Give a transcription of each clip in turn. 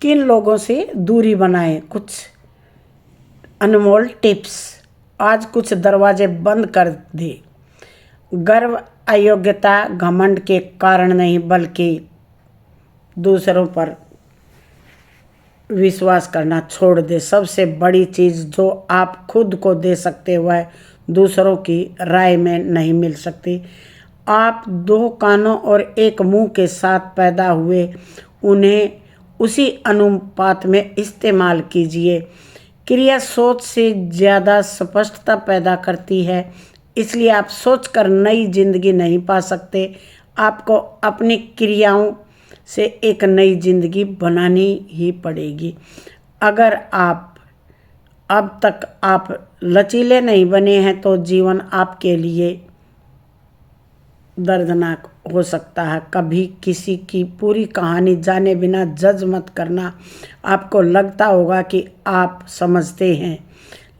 किन लोगों से दूरी बनाएं, कुछ अनमोल टिप्स। आज कुछ दरवाजे बंद कर दे। गर्व, अयोग्यता, घमंड के कारण नहीं बल्कि दूसरों पर विश्वास करना छोड़ दे। सबसे बड़ी चीज़ जो आप खुद को दे सकते वह दूसरों की राय में नहीं मिल सकती। आप 2 कानों और 1 मुंह के साथ पैदा हुए, उन्हें उसी अनुपात में इस्तेमाल कीजिए। क्रिया सोच से ज़्यादा स्पष्टता पैदा करती है, इसलिए आप सोचकर नई जिंदगी नहीं पा सकते। आपको अपनी क्रियाओं से एक नई जिंदगी बनानी ही पड़ेगी। अगर अब तक आप लचीले नहीं बने हैं तो जीवन आपके लिए दर्दनाक हो सकता है। कभी किसी की पूरी कहानी जाने बिना जज मत करना। आपको लगता होगा कि आप समझते हैं,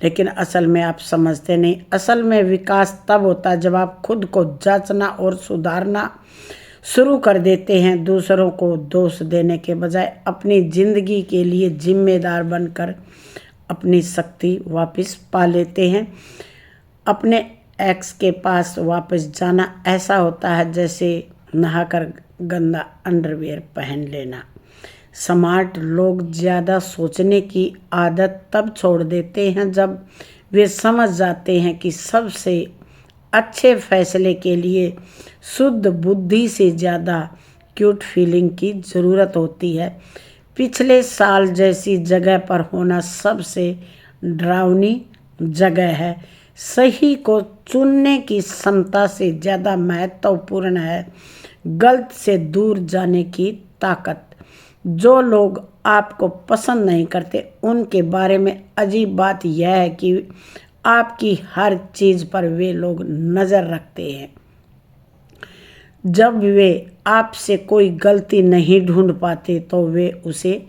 लेकिन असल में आप समझते नहीं। असल में विकास तब होता है जब आप खुद को जांचना और सुधारना शुरू कर देते हैं। दूसरों को दोष देने के बजाय अपनी जिंदगी के लिए जिम्मेदार बनकर अपनी शक्ति वापस पा लेते हैं। अपने एक्स के पास वापस जाना ऐसा होता है जैसे नहाकर गंदा अंडरवियर पहन लेना। स्मार्ट लोग ज़्यादा सोचने की आदत तब छोड़ देते हैं जब वे समझ जाते हैं कि सबसे अच्छे फैसले के लिए शुद्ध बुद्धि से ज़्यादा क्यूट फीलिंग की ज़रूरत होती है। पिछले साल जैसी जगह पर होना सबसे डरावनी जगह है। सही को चुनने की क्षमता से ज़्यादा महत्वपूर्ण है गलत से दूर जाने की ताकत। जो लोग आपको पसंद नहीं करते उनके बारे में अजीब बात यह है कि आपकी हर चीज़ पर वे लोग नज़र रखते हैं। जब वे आपसे कोई गलती नहीं ढूंढ पाते तो वे उसे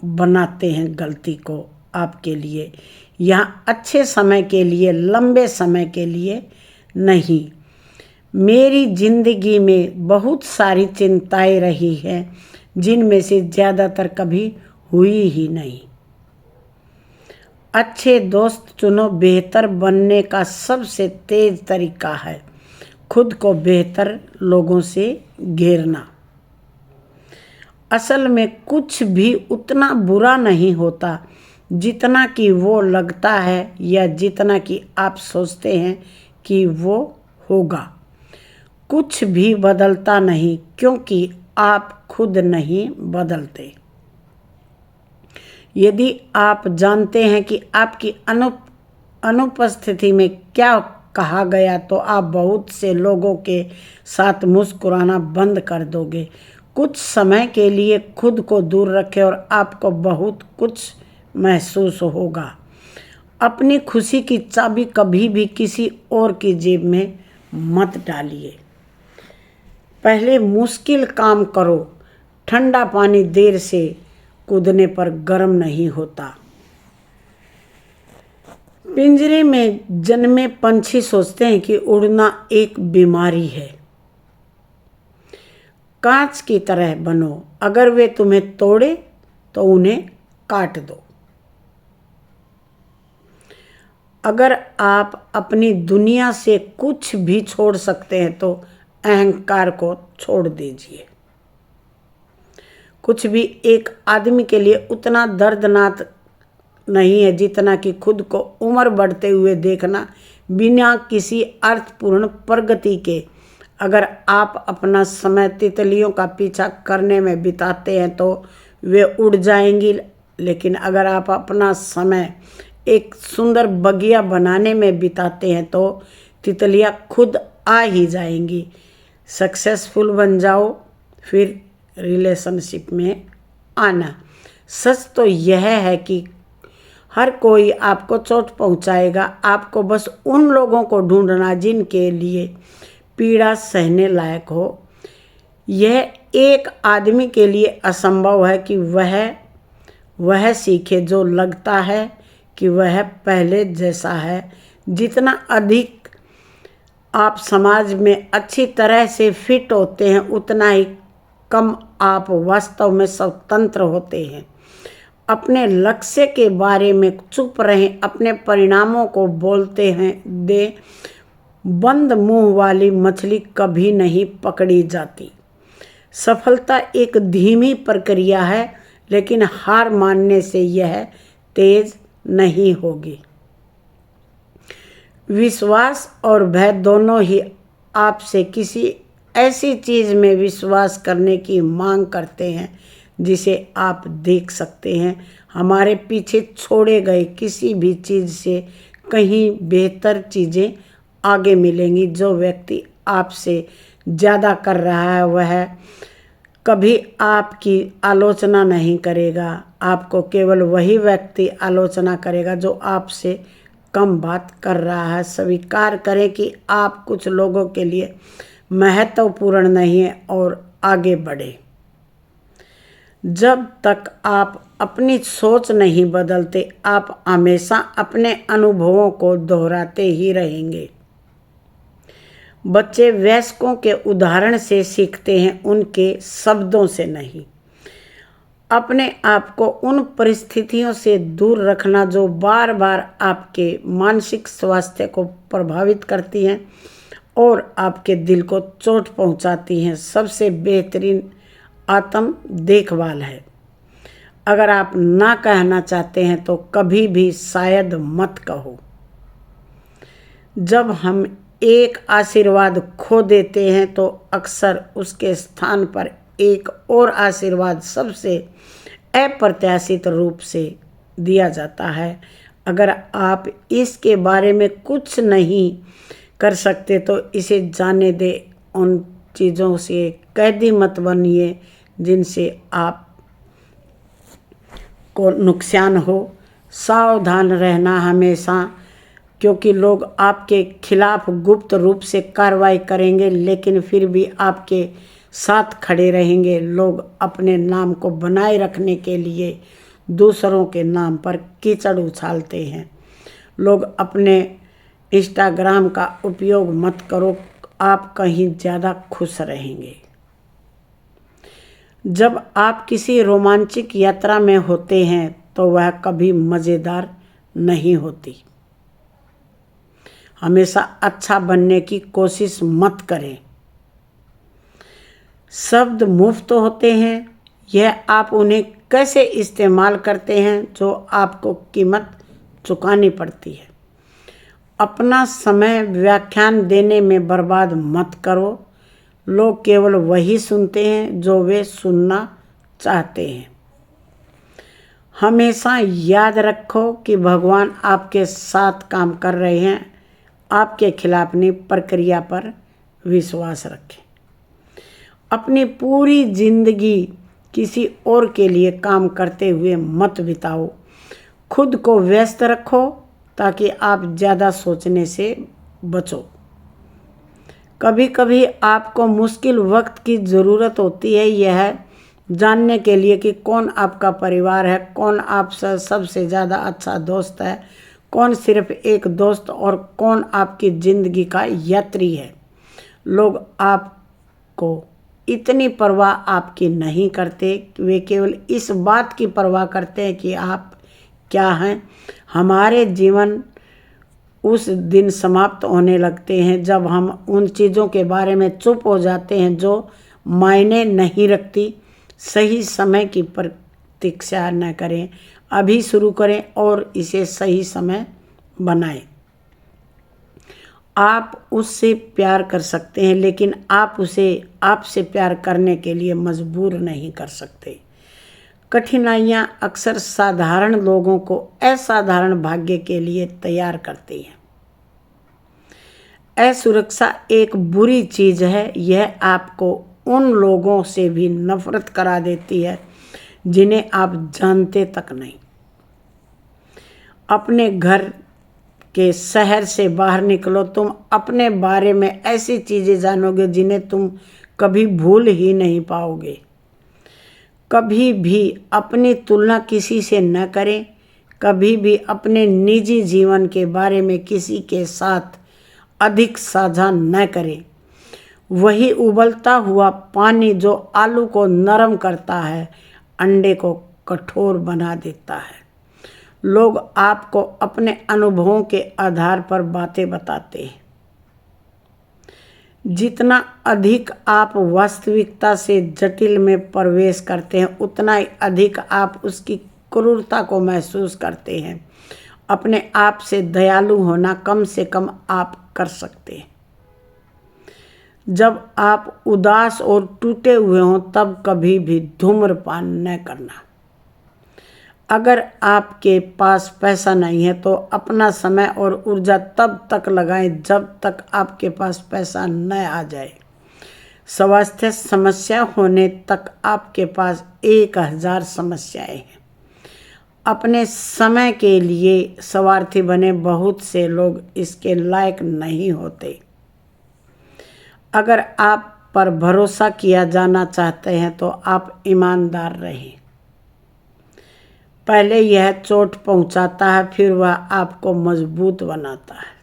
बनाते हैं गलती को आपके लिए। यहाँ अच्छे समय के लिए, लंबे समय के लिए नहीं। मेरी जिंदगी में बहुत सारी चिंताएं रही हैं जिनमें से ज़्यादातर कभी हुई ही नहीं। अच्छे दोस्त चुनो। बेहतर बनने का सबसे तेज तरीका है खुद को बेहतर लोगों से घेरना। असल में कुछ भी उतना बुरा नहीं होता जितना कि वो लगता है या जितना कि आप सोचते हैं कि वो होगा। कुछ भी बदलता नहीं क्योंकि आप खुद नहीं बदलते। यदि आप जानते हैं कि आपकी अनुपस्थिति में क्या कहा गया तो आप बहुत से लोगों के साथ मुस्कुराना बंद कर दोगे। कुछ समय के लिए खुद को दूर रखें और आपको बहुत कुछ महसूस होगा। अपनी खुशी की चाबी कभी भी किसी और की जेब में मत डालिए। पहले मुश्किल काम करो। ठंडा पानी देर से कूदने पर गर्म नहीं होता। पिंजरे में जन्मे पंछी सोचते हैं कि उड़ना एक बीमारी है। कांच की तरह बनो। अगर वे तुम्हें तोड़े तो उन्हें काट दो। अगर आप अपनी दुनिया से कुछ भी छोड़ सकते हैं तो अहंकार को छोड़ दीजिए। कुछ भी एक आदमी के लिए उतना दर्दनाक नहीं है जितना कि खुद को उम्र बढ़ते हुए देखना बिना किसी अर्थपूर्ण प्रगति के। अगर आप अपना समय तितलियों का पीछा करने में बिताते हैं तो वे उड़ जाएंगी, लेकिन अगर आप अपना समय एक सुंदर बगिया बनाने में बिताते हैं तो तितलियां खुद आ ही जाएंगी। सक्सेसफुल बन जाओ, फिर रिलेशनशिप में आना। सच तो यह है कि हर कोई आपको चोट पहुंचाएगा। आपको बस उन लोगों को ढूंढना जिनके लिए पीड़ा सहने लायक हो। यह एक आदमी के लिए असंभव है कि वह सीखे जो लगता है कि वह पहले जैसा है। जितना अधिक आप समाज में अच्छी तरह से फिट होते हैं उतना ही कम आप वास्तव में स्वतंत्र होते हैं। अपने लक्ष्य के बारे में चुप रहें, अपने परिणामों को बोलते हैं दे। बंद मुंह वाली मछली कभी नहीं पकड़ी जाती। सफलता एक धीमी प्रक्रिया है, लेकिन हार मानने से यह तेज नहीं होगी। विश्वास और भय दोनों ही आपसे किसी ऐसी चीज़ में विश्वास करने की मांग करते हैं जिसे आप देख सकते हैं। हमारे पीछे छोड़े गए किसी भी चीज़ से कहीं बेहतर चीज़ें आगे मिलेंगी। जो व्यक्ति आपसे ज़्यादा कर रहा है वह कभी आपकी आलोचना नहीं करेगा। आपको केवल वही व्यक्ति आलोचना करेगा जो आपसे कम बात कर रहा है। स्वीकार करें कि आप कुछ लोगों के लिए महत्वपूर्ण नहीं है और आगे बढ़े। जब तक आप अपनी सोच नहीं बदलते, आप हमेशा अपने अनुभवों को दोहराते ही रहेंगे। बच्चे वयस्कों के उदाहरण से सीखते हैं, उनके शब्दों से नहीं। अपने आप को उन परिस्थितियों से दूर रखना जो बार बार आपके मानसिक स्वास्थ्य को प्रभावित करती हैं और आपके दिल को चोट पहुंचाती हैं, सबसे बेहतरीन आत्म देखभाल है। अगर आप ना कहना चाहते हैं तो कभी भी शायद मत कहो। जब हम एक आशीर्वाद खो देते हैं तो अक्सर उसके स्थान पर एक और आशीर्वाद सबसे अप्रत्याशित रूप से दिया जाता है। अगर आप इसके बारे में कुछ नहीं कर सकते तो इसे जाने दें। उन चीज़ों से कैदी मत बनिए जिनसे आप को नुकसान हो। सावधान रहना हमेशा, क्योंकि लोग आपके खिलाफ गुप्त रूप से कार्रवाई करेंगे लेकिन फिर भी आपके साथ खड़े रहेंगे। लोग अपने नाम को बनाए रखने के लिए दूसरों के नाम पर कीचड़ उछालते हैं। लोग अपने इंस्टाग्राम का उपयोग मत करो, आप कहीं ज़्यादा खुश रहेंगे। जब आप किसी रोमांचक यात्रा में होते हैं तो वह कभी मज़ेदार नहीं होती। हमेशा अच्छा बनने की कोशिश मत करें। शब्द मुफ्त होते हैं, यह आप उन्हें कैसे इस्तेमाल करते हैं जो आपको कीमत चुकानी पड़ती है। अपना समय व्याख्यान देने में बर्बाद मत करो। लोग केवल वही सुनते हैं जो वे सुनना चाहते हैं। हमेशा याद रखो कि भगवान आपके साथ काम कर रहे हैं। आपके खिलाफ नहीं, प्रक्रिया पर विश्वास रखें। अपनी पूरी जिंदगी किसी और के लिए काम करते हुए मत बिताओ। खुद को व्यस्त रखो ताकि आप ज़्यादा सोचने से बचो। कभी कभी आपको मुश्किल वक्त की ज़रूरत होती है, यह जानने के लिए कि कौन आपका परिवार है, कौन आपसे सबसे ज़्यादा अच्छा दोस्त है, कौन सिर्फ एक दोस्त और कौन आपकी ज़िंदगी का यात्री है। लोग आपको इतनी परवाह आपकी नहीं करते, वे केवल इस बात की परवाह करते हैं कि आप क्या हैं। हमारे जीवन उस दिन समाप्त होने लगते हैं जब हम उन चीज़ों के बारे में चुप हो जाते हैं जो मायने नहीं रखती। सही समय की प्रतीक्षा न करें, अभी शुरू करें और इसे सही समय बनाएं। आप उससे प्यार कर सकते हैं लेकिन आप उसे आपसे प्यार करने के लिए मजबूर नहीं कर सकते। कठिनाइयाँ अक्सर साधारण लोगों को असाधारण भाग्य के लिए तैयार करती हैं। असुरक्षा एक बुरी चीज़ है, यह आपको उन लोगों से भी नफरत करा देती है जिन्हें आप जानते तक नहीं। अपने घर के शहर से बाहर निकलो, तुम अपने बारे में ऐसी चीज़ें जानोगे जिन्हें तुम कभी भूल ही नहीं पाओगे। कभी भी अपनी तुलना किसी से न करें। कभी भी अपने निजी जीवन के बारे में किसी के साथ अधिक साझा न करें। वही उबलता हुआ पानी जो आलू को नरम करता है, अंडे को कठोर बना देता है। लोग आपको अपने अनुभवों के आधार पर बातें बताते हैं। जितना अधिक आप वास्तविकता से जटिल में प्रवेश करते हैं, उतना ही अधिक आप उसकी क्रूरता को महसूस करते हैं। अपने आप से दयालु होना कम से कम आप कर सकते हैं। जब आप उदास और टूटे हुए हों तब कभी भी धूम्रपान न करना। अगर आपके पास पैसा नहीं है तो अपना समय और ऊर्जा तब तक लगाएं जब तक आपके पास पैसा न आ जाए। स्वास्थ्य समस्या होने तक आपके पास 1000 समस्याएं हैं। अपने समय के लिए स्वार्थी बने, बहुत से लोग इसके लायक नहीं होते। अगर आप पर भरोसा किया जाना चाहते हैं तो आप ईमानदार रहें। पहले यह चोट पहुंचाता है, फिर वह आपको मजबूत बनाता है।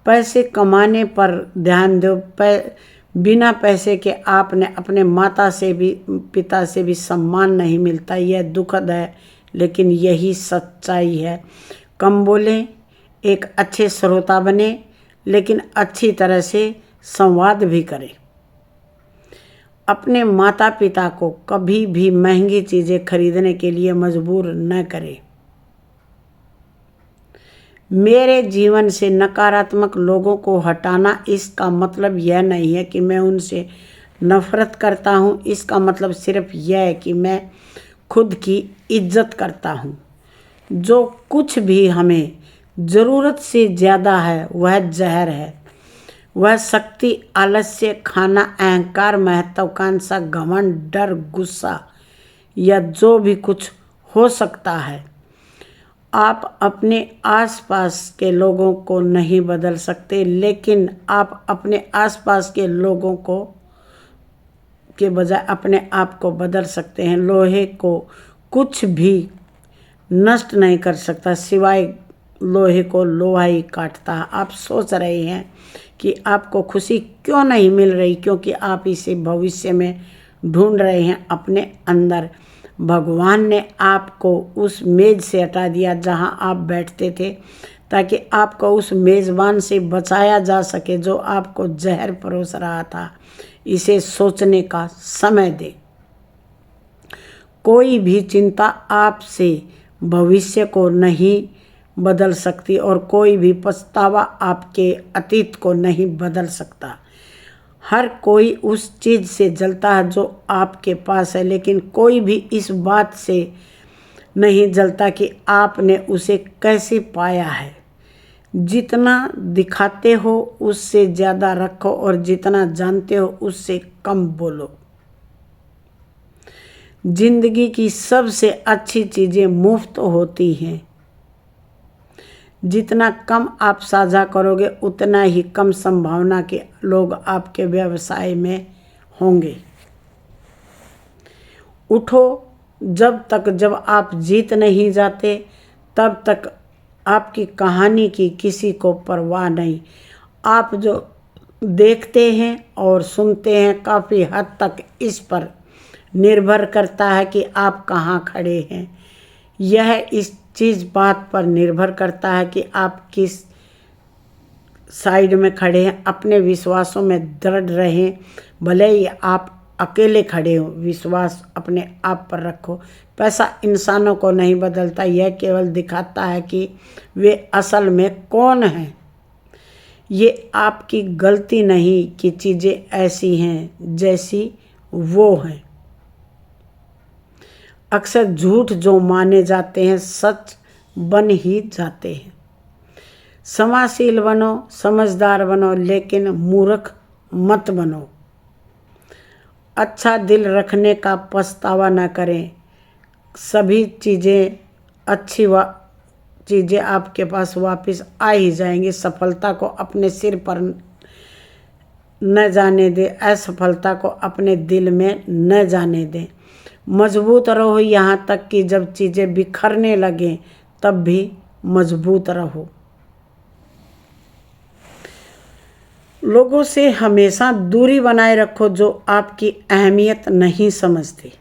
पैसे कमाने पर ध्यान दो। बिना पैसे के आपने अपने माता से भी पिता से भी सम्मान नहीं मिलता। यह दुखद है, लेकिन यही सच्चाई है। कम बोलें, एक अच्छे श्रोता बने, लेकिन अच्छी तरह से संवाद भी करें। अपने माता पिता को कभी भी महंगी चीज़ें खरीदने के लिए मजबूर न करें। मेरे जीवन से नकारात्मक लोगों को हटाना, इसका मतलब यह नहीं है कि मैं उनसे नफरत करता हूँ। इसका मतलब सिर्फ यह है कि मैं खुद की इज्जत करता हूँ। जो कुछ भी हमें ज़रूरत से ज़्यादा है वह जहर है। वह शक्ति, आलस्य, खाना, अहंकार, महत्वाकांक्षा, घमंड, डर, गुस्सा या जो भी कुछ हो सकता है। आप अपने आसपास के लोगों को नहीं बदल सकते, लेकिन आप अपने आसपास के लोगों को के बजाय अपने आप को बदल सकते हैं। लोहे को कुछ भी नष्ट नहीं कर सकता, सिवाय लोहे को लोहा ही काटता है। आप सोच रहे हैं कि आपको खुशी क्यों नहीं मिल रही, क्योंकि आप इसे भविष्य में ढूंढ रहे हैं अपने अंदर। भगवान ने आपको उस मेज से हटा दिया जहां आप बैठते थे, ताकि आपको उस मेज़बान से बचाया जा सके जो आपको जहर परोस रहा था। इसे सोचने का समय दे। कोई भी चिंता आपसे भविष्य को नहीं बदल सकती और कोई भी पछतावा आपके अतीत को नहीं बदल सकता। हर कोई उस चीज़ से जलता है जो आपके पास है, लेकिन कोई भी इस बात से नहीं जलता कि आपने उसे कैसे पाया है। जितना दिखाते हो उससे ज़्यादा रखो और जितना जानते हो उससे कम बोलो। जिंदगी की सबसे अच्छी चीज़ें मुफ्त होती हैं। जितना कम आप साझा करोगे उतना ही कम संभावना के लोग आपके व्यवसाय में होंगे। उठो, जब आप जीत नहीं जाते तब तक आपकी कहानी की किसी को परवाह नहीं। आप जो देखते हैं और सुनते हैं काफ़ी हद तक इस पर निर्भर करता है कि आप कहाँ खड़े हैं। यह इस चीज़ बात पर निर्भर करता है कि आप किस साइड में खड़े हैं। अपने विश्वासों में दृढ़ रहें, भले ही आप अकेले खड़े हो। विश्वास अपने आप पर रखो। पैसा इंसानों को नहीं बदलता, यह केवल दिखाता है कि वे असल में कौन हैं। ये आपकी गलती नहीं कि चीज़ें ऐसी हैं जैसी वो हैं। अक्सर झूठ जो माने जाते हैं सच बन ही जाते हैं। समाशील बनो, समझदार बनो, लेकिन मूर्ख मत बनो। अच्छा दिल रखने का पछतावा न करें। सभी चीज़ें अच्छी चीज़ें आपके पास वापस आ ही जाएंगी। सफलता को अपने सिर पर न जाने दें, असफलता को अपने दिल में न जाने दें। मजबूत रहो यहाँ तक कि जब चीज़ें बिखरने लगें तब भी मजबूत रहो। लोगों से हमेशा दूरी बनाए रखो जो आपकी अहमियत नहीं समझते।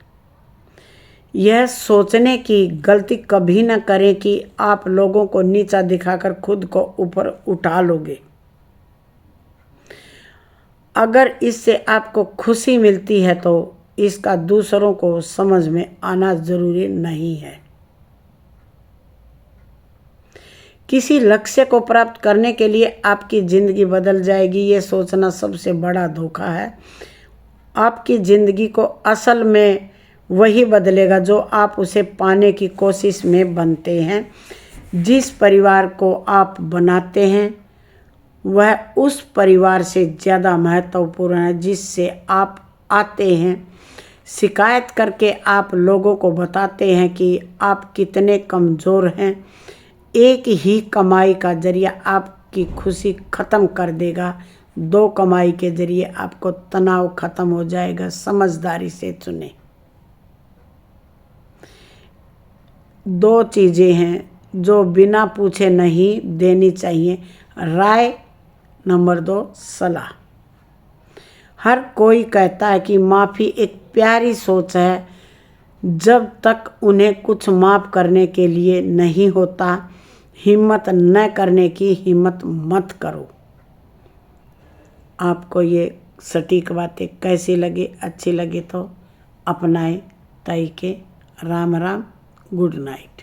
यह सोचने की गलती कभी न करें कि आप लोगों को नीचा दिखाकर खुद को ऊपर उठा लोगे। अगर इससे आपको खुशी मिलती है तो इसका दूसरों को समझ में आना जरूरी नहीं है। किसी लक्ष्य को प्राप्त करने के लिए आपकी ज़िंदगी बदल जाएगी, ये सोचना सबसे बड़ा धोखा है। आपकी ज़िंदगी को असल में वही बदलेगा जो आप उसे पाने की कोशिश में बनते हैं। जिस परिवार को आप बनाते हैं वह उस परिवार से ज़्यादा महत्वपूर्ण है जिससे आप आते हैं। शिकायत करके आप लोगों को बताते हैं कि आप कितने कमज़ोर हैं। एक ही कमाई का जरिया आपकी खुशी ख़त्म कर देगा। 2 कमाई के जरिए आपको तनाव ख़त्म हो जाएगा। समझदारी से चुनें। 2 चीज़ें हैं जो बिना पूछे नहीं देनी चाहिए। राय, नंबर 2 सलाह। हर कोई कहता है कि माफ़ी एक प्यारी सोच है। जब तक उन्हें कुछ माफ़ करने के लिए नहीं होता, हिम्मत न करने की हिम्मत मत करो। आपको ये सटीक बातें कैसी लगी? अच्छी लगी तो अपनाएं। तय के राम राम, गुड नाइट।